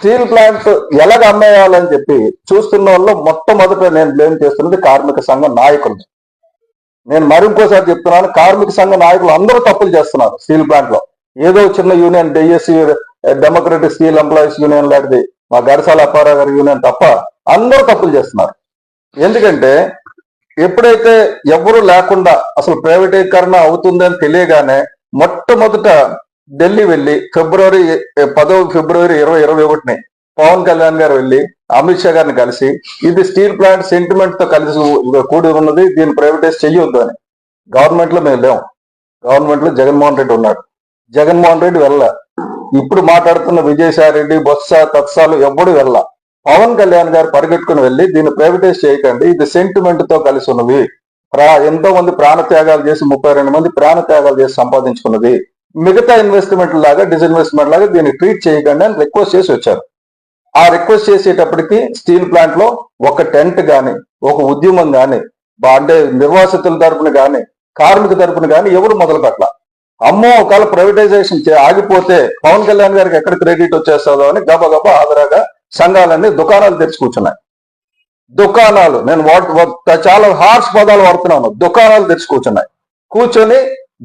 Steel plant ఎలాగ అమ్మేయాలని చెప్పి చూస్తున్న వాళ్ళు మొట్టమొదట నేను బ్లేమ్ చేస్తున్నది కార్మిక సంఘ నాయకులు. నేను మరింకోసారి చెప్తున్నాను, కార్మిక సంఘ నాయకులు అందరూ తప్పులు చేస్తున్నారు. స్టీల్ ప్లాంట్ లో ఏదో చిన్న union DSC democratic steel employees union లాంటిది, మా గడసాల అప్పారావు గారి యూనియన్ తప్ప అందరూ తప్పులు చేస్తున్నారు. ఎందుకంటే ఎప్పుడైతే ఎవరు లేకుండా అసలు ప్రైవేటీకరణ అవుతుందని తెలియగానే మొట్టమొదట ఢిల్లీ వెళ్ళి ఫిబ్రవరి 2021 పవన్ కళ్యాణ్ గారు వెళ్ళి అమిత్ షా గారిని కలిసి ఇది స్టీల్ ప్లాంట్ సెంటిమెంట్ తో కలిసి కూడి ఉన్నది, దీన్ని ప్రైవేటైజ్ చెయ్యొద్దు అని. గవర్నమెంట్ లో మేము లేము, గవర్నమెంట్ లో జగన్మోహన్ రెడ్డి ఉన్నాడు. జగన్మోహన్ రెడ్డి వెళ్ళ, ఇప్పుడు మాట్లాడుతున్న విజయసాయి రెడ్డి, బొత్స, తత్సాలు ఎవ్వడు వెళ్ళ. పవన్ కళ్యాణ్ గారు పరిగెట్టుకుని వెళ్ళి దీన్ని ప్రైవేటైజ్ చేయకండి, ఇది సెంటిమెంట్ తో కలిసి ఉన్నది, ఎంతో మంది ప్రాణ త్యాగాలు చేసి 32 మంది ప్రాణ త్యాగాలు చేసి సంపాదించుకున్నది, మిగతా ఇన్వెస్ట్మెంట్ లాగా డిస్ఇన్వెస్ట్మెంట్ లాగా దీన్ని ట్రీట్ చేయకండి అని రిక్వెస్ట్ చేసి వచ్చారు. ఆ రిక్వెస్ట్ చేసేటప్పటికి స్టీల్ ప్లాంట్ లో ఒక టెంట్ గాని, ఒక ఉద్యమం గాని, అంటే నిర్వాసితుల తరపున గాని, కార్మిక తరపున గాని ఎవరు మొదలు పెట్టాల. అమ్మో ఒకవేళ ప్రైవేటైజేషన్ ఆగిపోతే పవన్ కళ్యాణ్ గారికి ఎక్కడ క్రెడిట్ వచ్చేస్తుందో అని గబగబా ఆదరాగా సంఘాలన్నీ దుకాణాలు తెరిచి కూర్చున్నాయి. దుకాణాలు, నేను చాలా హార్ష్ పదాలు వాడుతున్నాను, దుకాణాలు తెరిచి కూర్చున్నాయి. కూర్చొని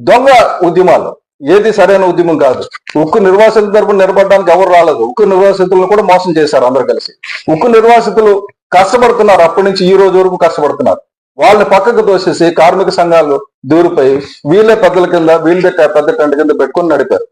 దొంగ ఉద్యమాలు, ఏది సరైన ఉద్యమం కాదు. ఉక్కు నిర్వాసితుల తరపున నిలబడడానికి ఎవరు రాలేదు, ఉక్కు నిర్వాసితులను కూడా మోసం చేశారు అందరు కలిసి. ఉక్కు నిర్వాసితులు కష్టపడుతున్నారు, అప్పటి నుంచి ఈ రోజు వరకు కష్టపడుతున్నారు. వాళ్ళని పక్కకు తోసేసి కార్మిక సంఘాలు దూరిపోయి వీళ్ళే పెద్దల కింద, వీళ్ళే పెద్ద టెంట్ కింద పెట్టుకుని నడిపారు.